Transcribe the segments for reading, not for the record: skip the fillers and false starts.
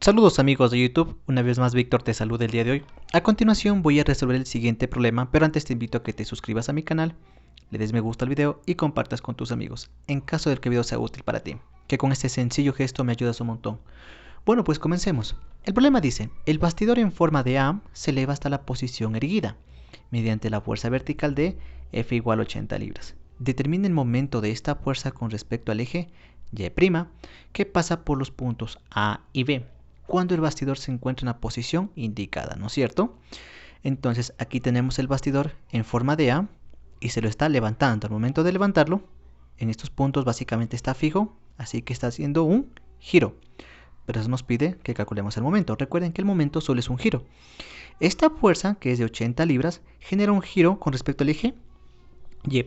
Saludos amigos de YouTube, una vez más Víctor te saluda el día de hoy. A continuación voy a resolver el siguiente problema, pero antes te invito a que te suscribas a mi canal, le des me gusta al video y compartas con tus amigos, en caso de que el video sea útil para ti, que con este sencillo gesto me ayudas un montón. Bueno, pues comencemos. El problema dice, el bastidor en forma de A se eleva hasta la posición erguida, mediante la fuerza vertical de F igual 80 libras. Determina el momento de esta fuerza con respecto al eje Y', que pasa por los puntos A y B, cuando el bastidor se encuentra en la posición indicada, ¿no es cierto? Entonces aquí tenemos el bastidor en forma de A y se lo está levantando. Al momento de levantarlo, en estos puntos básicamente está fijo, así que está haciendo un giro. Pero eso nos pide que calculemos el momento. Recuerden que el momento solo es un giro. Esta fuerza, que es de 80 libras, genera un giro con respecto al eje Y',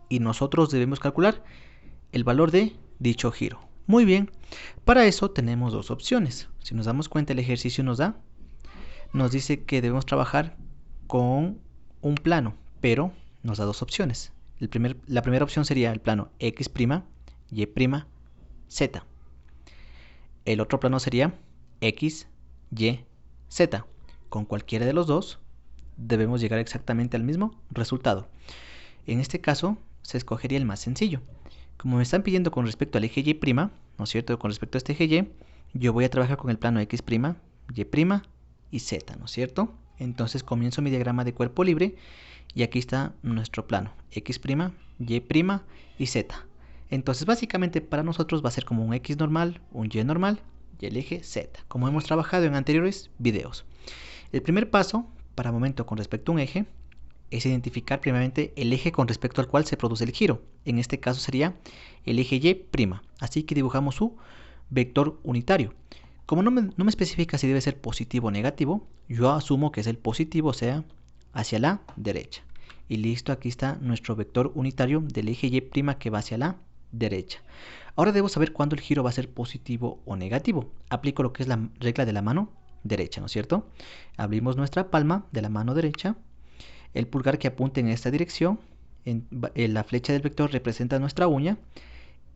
y nosotros debemos calcular el valor de dicho giro. Muy bien, para eso tenemos dos opciones. Si nos damos cuenta, el ejercicio nos dice que debemos trabajar con un plano, pero nos da dos opciones. La primera opción sería el plano X', Y', Z. El otro plano sería X, Y, Z. Con cualquiera de los dos debemos llegar exactamente al mismo resultado. En este caso se escogería el más sencillo. Como me están pidiendo con respecto al eje Y', ¿no es cierto? Con respecto a este eje Y, yo voy a trabajar con el plano X', Y' y Z, ¿no es cierto? Entonces comienzo mi diagrama de cuerpo libre y aquí está nuestro plano X', Y' y Z. Entonces básicamente para nosotros va a ser como un X normal, un Y normal y el eje Z, como hemos trabajado en anteriores videos. El primer paso, para momento con respecto a un eje, es identificar primeramente el eje con respecto al cual se produce el giro. En este caso sería el eje Y'. Así que dibujamos su vector unitario. Como no me especifica si debe ser positivo o negativo, yo asumo que es el positivo, o sea, hacia la derecha. Y listo, aquí está nuestro vector unitario del eje Y' que va hacia la derecha. Ahora debo saber cuándo el giro va a ser positivo o negativo. Aplico lo que es la regla de la mano derecha, ¿no es cierto? Abrimos nuestra palma de la mano derecha. El pulgar que apunte en esta dirección, en la flecha del vector representa nuestra uña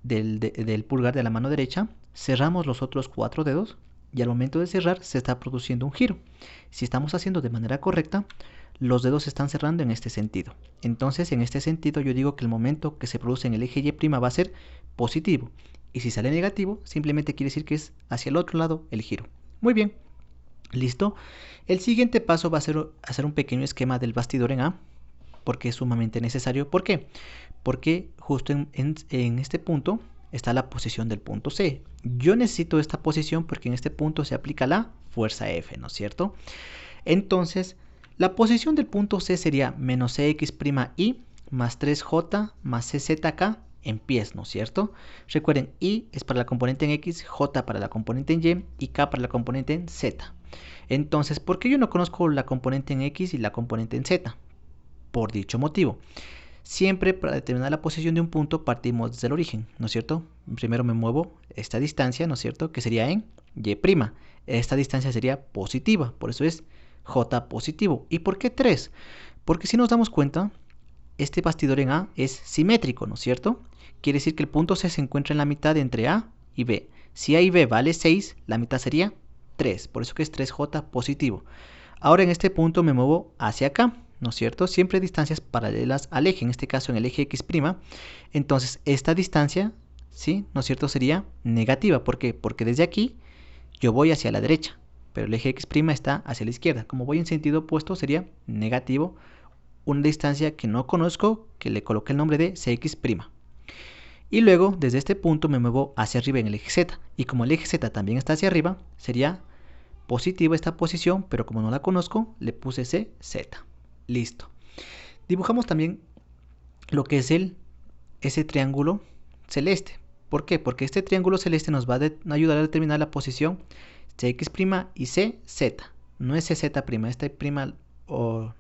del pulgar de la mano derecha. Cerramos los otros 4 dedos y al momento de cerrar se está produciendo un giro. Si estamos haciendo de manera correcta, los dedos se están cerrando en este sentido. Entonces, en este sentido, yo digo que el momento que se produce en el eje Y' va a ser positivo. Y si sale negativo, simplemente quiere decir que es hacia el otro lado el giro. Muy bien. ¿Listo? El siguiente paso va a ser hacer un pequeño esquema del bastidor en A, porque es sumamente necesario. ¿Por qué? Porque justo en este punto está la posición del punto C. Yo necesito esta posición porque en este punto se aplica la fuerza F, ¿no es cierto? Entonces, la posición del punto C sería menos CX'Y más 3J más CZK en pies, ¿no es cierto? Recuerden, Y es para la componente en X, J para la componente en y K para la componente en Z. Entonces, ¿por qué yo no conozco la componente en X y la componente en Z? Por dicho motivo. Siempre para determinar la posición de un punto partimos desde el origen, ¿no es cierto? Primero me muevo esta distancia, ¿no es cierto? Que sería en Y'. Esta distancia sería positiva, por eso es J positivo. ¿Y por qué 3? Porque si nos damos cuenta, este bastidor en A es simétrico, ¿no es cierto? Quiere decir que el punto C se encuentra en la mitad entre A y B. Si A y B vale 6, la mitad sería 3, por eso que es 3J positivo. Ahora en este punto me muevo hacia acá, ¿no es cierto? Siempre distancias paralelas al eje, en este caso en el eje X'. Entonces esta distancia, ¿sí? ¿No es cierto? Sería negativa. ¿Por qué? Porque desde aquí yo voy hacia la derecha, pero el eje X' está hacia la izquierda. Como voy en sentido opuesto sería negativo, una distancia que no conozco, que le coloqué el nombre de Cx'. Y luego desde este punto me muevo hacia arriba en el eje Z, y como el eje Z también está hacia arriba, sería positiva esta posición, pero como no la conozco, le puse CZ. Listo. Dibujamos también lo que es ese triángulo celeste. ¿Por qué? Porque este triángulo celeste nos va a ayudar a determinar la posición Cx' y CZ. No es CZ', esta prima o...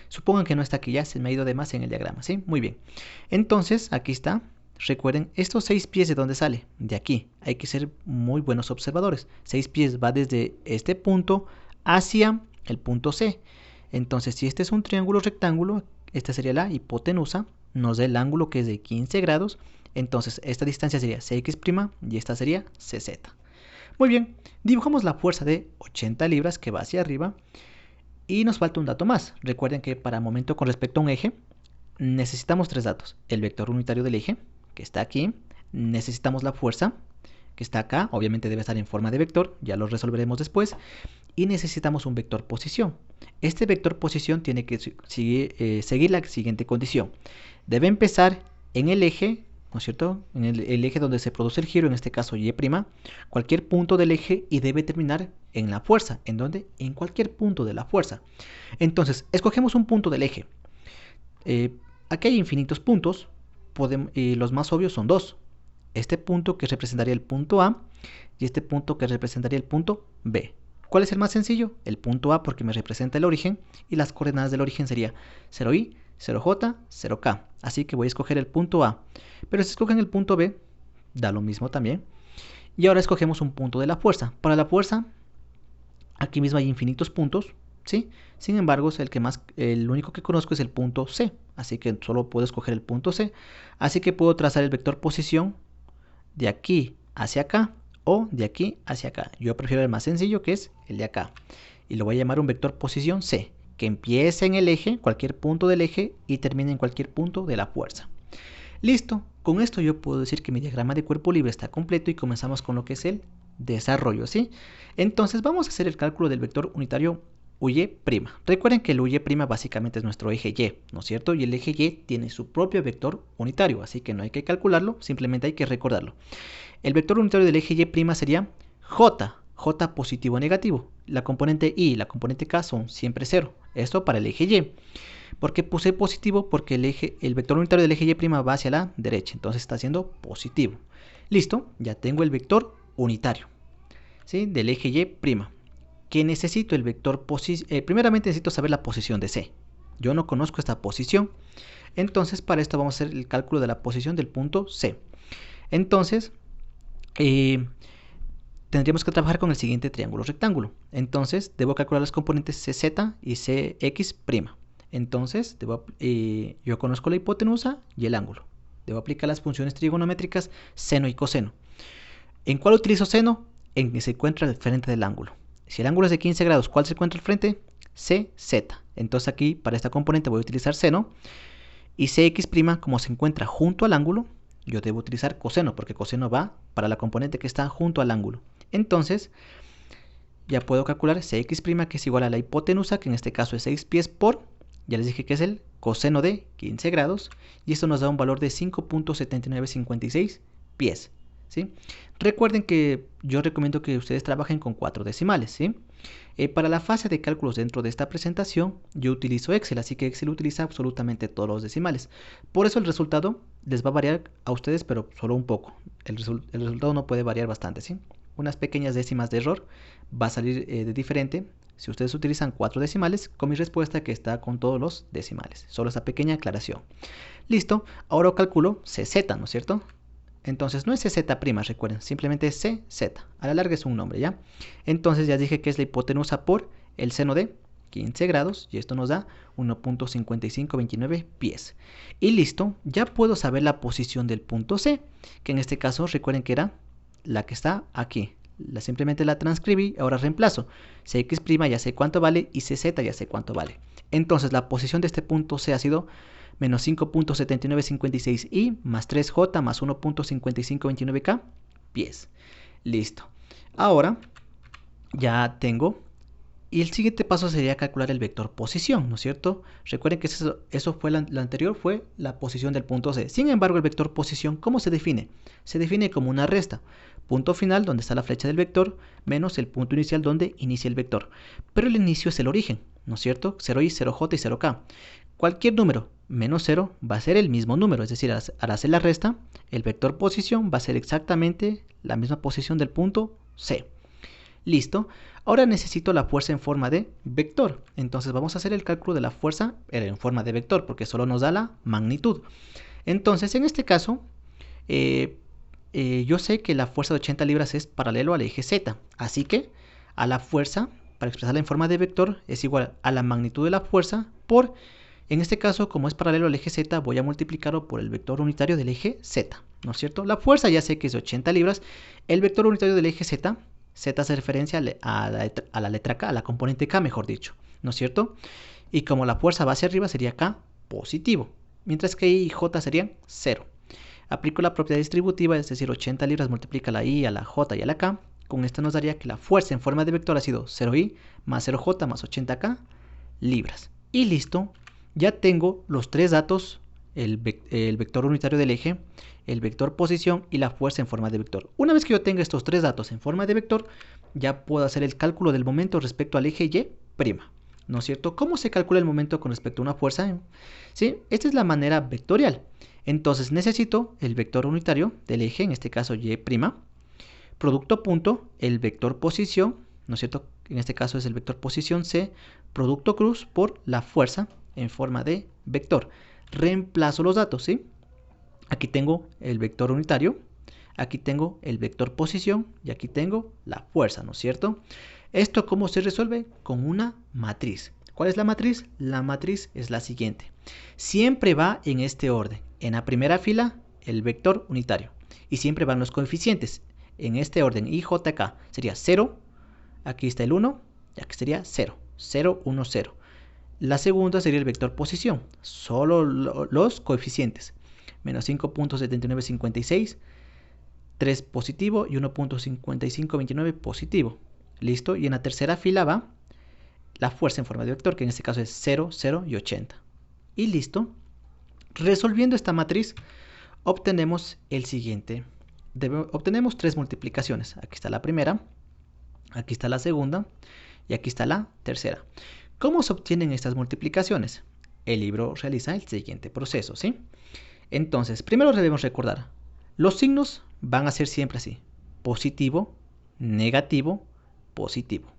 supongan que no está aquí, ya se me ha ido de más en el diagrama, ¿sí? Muy bien. Entonces, aquí está. Recuerden, estos 6 pies, ¿de dónde sale? De aquí. Hay que ser muy buenos observadores. 6 pies va desde este punto hacia el punto C. Entonces, si este es un triángulo rectángulo, esta sería la hipotenusa, nos da el ángulo que es de 15 grados. Entonces, esta distancia sería Cx' y esta sería CZ. Muy bien, dibujamos la fuerza de 80 libras que va hacia arriba y nos falta un dato más. Recuerden que para momento con respecto a un eje necesitamos tres datos. El vector unitario del eje, que está aquí, necesitamos la fuerza, que está acá, obviamente debe estar en forma de vector, ya lo resolveremos después, y necesitamos un vector posición. Este vector posición tiene que seguir la siguiente condición. Debe empezar en el eje, ¿no es cierto? En el eje donde se produce el giro, en este caso Y', cualquier punto del eje, y debe terminar en la fuerza. ¿En dónde? En cualquier punto de la fuerza. Entonces, escogemos un punto del eje. Aquí hay infinitos puntos, los más obvios son dos. Este punto que representaría el punto A y este punto que representaría el punto B. ¿Cuál es el más sencillo? El punto A, porque me representa el origen y las coordenadas del origen sería 0i, 0j, 0k. Así que voy a escoger el punto A. Pero si escogen el punto B, da lo mismo también. Y ahora escogemos un punto de la fuerza. Para la fuerza, aquí mismo hay infinitos puntos, ¿sí? Sin embargo, el único que conozco es el punto C. Así que solo puedo escoger el punto C. Así que puedo trazar el vector posición de aquí hacia acá o de aquí hacia acá. Yo prefiero el más sencillo, que es el de acá, y lo voy a llamar un vector posición C, que empiece en el eje, cualquier punto del eje, y termine en cualquier punto de la fuerza. Listo, con esto yo puedo decir que mi diagrama de cuerpo libre está completo y comenzamos con lo que es el desarrollo, ¿sí? Entonces vamos a hacer el cálculo del vector unitario UY'. Recuerden que el UY' básicamente es nuestro eje Y, ¿no es cierto? Y el eje Y tiene su propio vector unitario, así que no hay que calcularlo, simplemente hay que recordarlo. El vector unitario del eje Y' sería J positivo o negativo. La componente I y la componente K son siempre 0. Esto para el eje Y. ¿Por qué puse positivo? Porque el vector unitario del eje Y' va hacia la derecha, entonces está siendo positivo. Listo, ya tengo el vector unitario, ¿sí? Del eje Y'. ¿Qué necesito? El vector primeramente necesito saber la posición de C. Yo no conozco esta posición, entonces para esto vamos a hacer el cálculo de la posición del punto C. Entonces, tendríamos que trabajar con el siguiente triángulo rectángulo. Entonces, debo calcular las componentes CZ y CX'. Entonces, yo conozco la hipotenusa y el ángulo. Debo aplicar las funciones trigonométricas seno y coseno. ¿En cuál utilizo seno? En que se encuentra al frente del ángulo. Si el ángulo es de 15 grados, ¿cuál se encuentra al frente? CZ. Entonces aquí, para esta componente voy a utilizar seno. Y CX', como se encuentra junto al ángulo, yo debo utilizar coseno, porque coseno va para la componente que está junto al ángulo. Entonces, ya puedo calcular CX', que es igual a la hipotenusa, que en este caso es 6 pies por, ya les dije que es el coseno de 15 grados, y esto nos da un valor de 5.7956 pies, ¿sí? Recuerden que yo recomiendo que ustedes trabajen con 4 decimales, ¿sí? Para la fase de cálculos dentro de esta presentación, yo utilizo Excel, así que Excel utiliza absolutamente todos los decimales. Por eso el resultado les va a variar a ustedes, pero solo un poco. El resultado no puede variar bastante, ¿sí? Unas pequeñas décimas de error va a salir de diferente si ustedes utilizan 4 decimales, con mi respuesta que está con todos los decimales. Solo esa pequeña aclaración. Listo, ahora calculo CZ, ¿no es cierto? Entonces no es CZ', recuerden, simplemente es CZ. A la larga es un nombre, ¿ya? Entonces ya dije que es la hipotenusa por el seno de 15 grados y esto nos da 1.5529 pies. Y listo, ya puedo saber la posición del punto C, que en este caso recuerden que era la que está aquí. Simplemente la transcribí, ahora reemplazo. CX' ya sé cuánto vale y CZ ya sé cuánto vale. Entonces la posición de este punto C ha sido menos 5.7956 y más 3j más 1.5529k pies. Listo. Ahora ya tengo. Y el siguiente paso sería calcular el vector posición, ¿no es cierto? Recuerden que eso fue lo anterior, fue la posición del punto C. Sin embargo, el vector posición, ¿cómo se define? Se define como una resta. Punto final, donde está la flecha del vector, menos el punto inicial, donde inicia el vector. Pero el inicio es el origen, ¿no es cierto? 0i, 0j y 0k. Cualquier número menos 0 va a ser el mismo número, es decir, al hacer la resta, el vector posición va a ser exactamente la misma posición del punto C. Listo. Ahora necesito la fuerza en forma de vector. Entonces vamos a hacer el cálculo de la fuerza en forma de vector, porque solo nos da la magnitud. Entonces, en este caso, yo sé que la fuerza de 80 libras es paralelo al eje Z. Así que a la fuerza, para expresarla en forma de vector, es igual a la magnitud de la fuerza por, en este caso, como es paralelo al eje Z, voy a multiplicarlo por el vector unitario del eje Z, ¿no es cierto? La fuerza ya sé que es de 80 libras. El vector unitario del eje Z Z hace referencia a la letra K, a la componente K, mejor dicho, ¿no es cierto? Y como la fuerza va hacia arriba, sería K positivo, mientras que I y J serían 0. Aplico la propiedad distributiva, es decir, 80 libras multiplica la I a la J y a la K. Con esto nos daría que la fuerza en forma de vector ha sido 0I más 0J más 80K libras. Y listo, ya tengo los tres datos, el vector unitario del eje, el vector posición y la fuerza en forma de vector. Una vez que yo tenga estos tres datos en forma de vector, ya puedo hacer el cálculo del momento respecto al eje Y', ¿no es cierto? ¿Cómo se calcula el momento con respecto a una fuerza? ¿Sí? Esta es la manera vectorial. Entonces necesito el vector unitario del eje, en este caso Y', producto punto, el vector posición, ¿no es cierto? En este caso es el vector posición C, producto cruz por la fuerza en forma de vector. Reemplazo los datos, ¿sí? Aquí tengo el vector unitario, aquí tengo el vector posición y aquí tengo la fuerza, ¿no es cierto? ¿Esto cómo se resuelve? Con una matriz. ¿Cuál es la matriz? La matriz es la siguiente. Siempre va en este orden. En la primera fila, el vector unitario. Y siempre van los coeficientes. En este orden, IJK sería 0, aquí está el 1, y aquí sería 0, 0, 1, 0. La segunda sería el vector posición, solo los coeficientes. Menos 5.7956, 3 positivo y 1.5529 positivo. Listo, y en la tercera fila va la fuerza en forma de vector, que en este caso es 0, 0 y 80. Y listo. Resolviendo esta matriz, obtenemos el siguiente. Obtenemos tres multiplicaciones. Aquí está la primera, aquí está la segunda y aquí está la tercera. ¿Cómo se obtienen estas multiplicaciones? El libro realiza el siguiente proceso, ¿sí? Entonces, primero debemos recordar, los signos van a ser siempre así: positivo, negativo, positivo.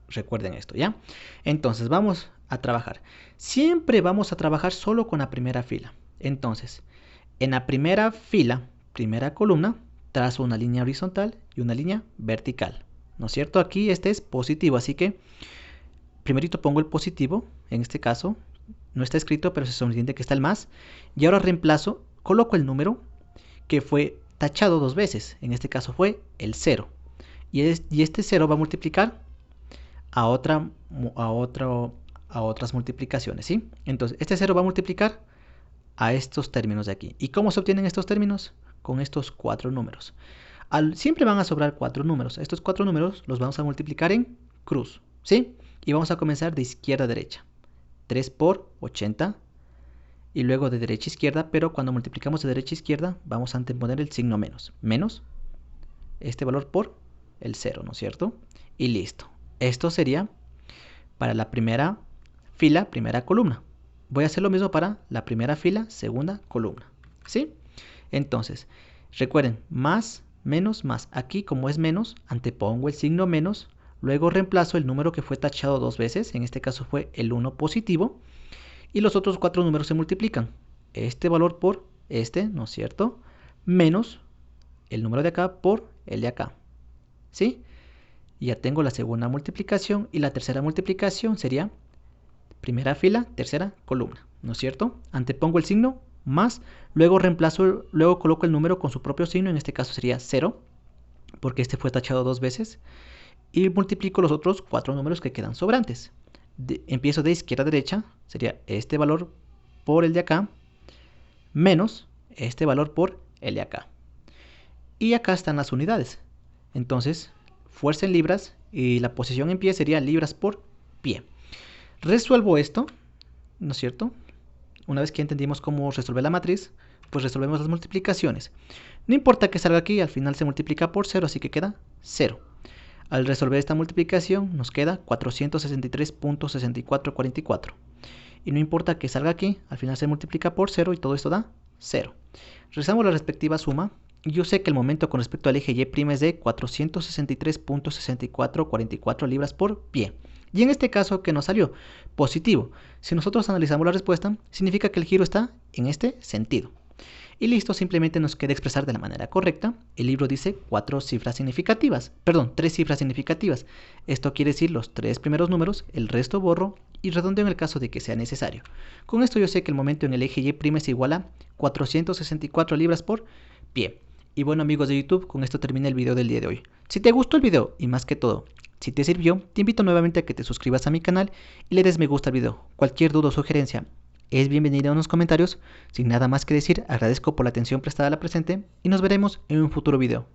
Recuerden esto, ¿ya? Entonces, vamos a trabajar. Siempre vamos a trabajar solo con la primera fila. Entonces, en la primera fila, primera columna, trazo una línea horizontal y una línea vertical, ¿no es cierto? Aquí este es positivo, así que primerito pongo el positivo, en este caso no está escrito, pero se sobreentiende que está el más, y ahora reemplazo, coloco el número que fue tachado dos veces, en este caso fue el 0, y este 0 va a multiplicar a otras multiplicaciones, ¿sí? Entonces este 0 va a multiplicar a estos términos de aquí. ¿Y cómo se obtienen estos términos? Con estos cuatro números. Siempre van a sobrar cuatro números. Estos cuatro números los vamos a multiplicar en cruz, ¿sí? Y vamos a comenzar de izquierda a derecha. 3 por 80 y luego de derecha a izquierda, pero cuando multiplicamos de derecha a izquierda vamos a anteponer el signo menos. Menos este valor por el 0, ¿no es cierto? Y listo. Esto sería para la primera fila, primera columna. Voy a hacer lo mismo para la primera fila, segunda columna, ¿sí? Entonces, recuerden, más, menos, más. Aquí, como es menos, antepongo el signo menos, luego reemplazo el número que fue tachado dos veces, en este caso fue el 1 positivo, y los otros cuatro números se multiplican. Este valor por este, ¿no es cierto? Menos el número de acá por el de acá, ¿sí? Y ya tengo la segunda multiplicación, y la tercera multiplicación sería primera fila, tercera columna, ¿no es cierto? Antepongo el signo más, luego reemplazo, luego coloco el número con su propio signo, en este caso sería 0, porque este fue tachado dos veces, y multiplico los otros cuatro números que quedan sobrantes. Empiezo de izquierda a derecha, sería este valor por el de acá, menos este valor por el de acá. Y acá están las unidades. Entonces, fuerza en libras y la posición en pie sería libras por pie. Resuelvo esto, ¿no es cierto? Una vez que entendimos cómo resolver la matriz, pues resolvemos las multiplicaciones. No importa que salga aquí, al final se multiplica por 0, así que queda 0. Al resolver esta multiplicación nos queda 463.6444. Y no importa que salga aquí, al final se multiplica por 0 y todo esto da 0. Realizamos la respectiva suma. Y yo sé que el momento con respecto al eje Y' es de 463.6444 libras por pie. Y en este caso, ¿qué nos salió? Positivo. Si nosotros analizamos la respuesta, significa que el giro está en este sentido. Y listo, simplemente nos queda expresar de la manera correcta. El libro dice tres cifras significativas. Esto quiere decir los tres primeros números, el resto borro y redondeo en el caso de que sea necesario. Con esto yo sé que el momento en el eje Y' es igual a 464 libras por pie. Y bueno amigos de YouTube, con esto termina el video del día de hoy. Si te gustó el video y más que todo, si te sirvió, te invito nuevamente a que te suscribas a mi canal y le des me gusta al video. Cualquier duda o sugerencia es bienvenida en los comentarios. Sin nada más que decir, agradezco por la atención prestada a la presente y nos veremos en un futuro video.